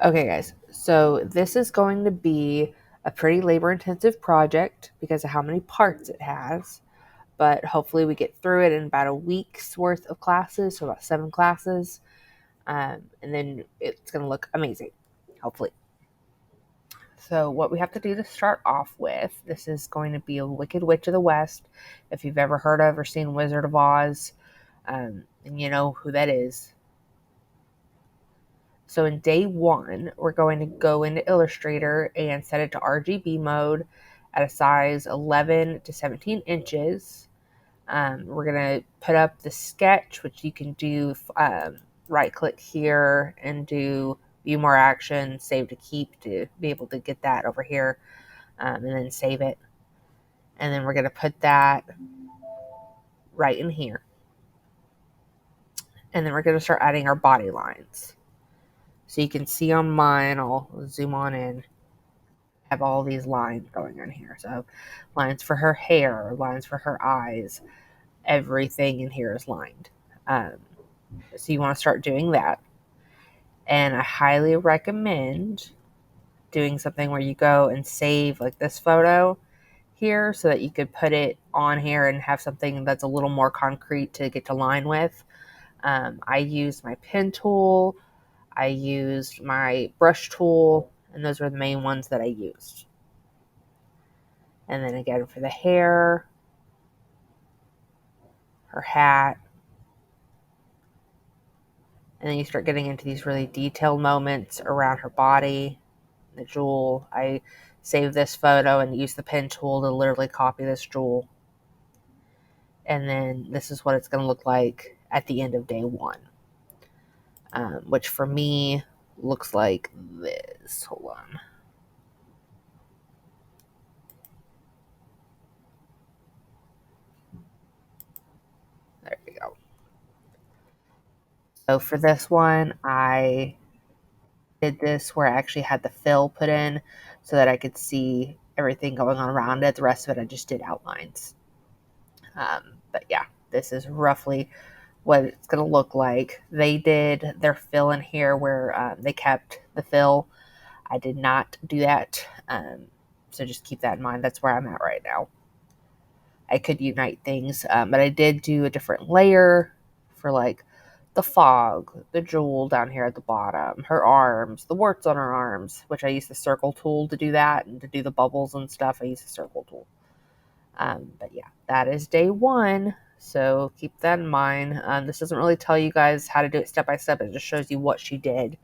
Okay, guys, so this is going to be a pretty labor intensive project because of how many parts it has, but hopefully we get through it in about a week's worth of classes, so about 7 classes, and then it's going to look amazing, hopefully. So what we have to do to start off with, this is going to be a Wicked Witch of the West, if you've ever heard of or seen Wizard of Oz, and you know who that is. So in day 1, we're going to go into Illustrator and set it to RGB mode at a size 11 to 17 inches. We're going to put up the sketch, which you can do right click here and do view more action, save to keep to be able to get that over here, and then save it. And then we're going to put that right in here. And then we're going to start adding our body lines. So you can see on mine, I'll zoom on in, have all these lines going on here. So lines for her hair, lines for her eyes, everything in here is lined. So you want to start doing that. And I highly recommend doing something where you go and save like this photo here so that you could put it on here and have something that's a little more concrete to get to line with. I used my pen tool, I used my brush tool, and those were the main ones that I used. And then again for the hair, her hat, and then you start getting into these really detailed moments around her body, the jewel. I saved this photo and used the pen tool to literally copy this jewel. And then this is what it's going to look like at the end of day 1, which for me looks like this. Hold on. There we go. So for this one, I did this where I actually had the fill put in so that I could see everything going on around it. The rest of it I just did outlines. But yeah, this is roughly what it's going to look like. They did their fill in here where they kept the fill. I did not do that. So just keep that in mind. That's where I'm at right now. I could unite things, but I did do a different layer for like the fog, the jewel down here at the bottom, her arms, the warts on her arms, which I used the circle tool to do that, and to do the bubbles and stuff, I used the circle tool. But yeah, that is day 1, so keep that in mind. This doesn't really tell you guys how to do it step by step, it just shows you what she did.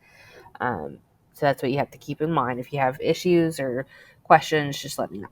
So that's what you have to keep in mind. If you have issues or questions, just let me know.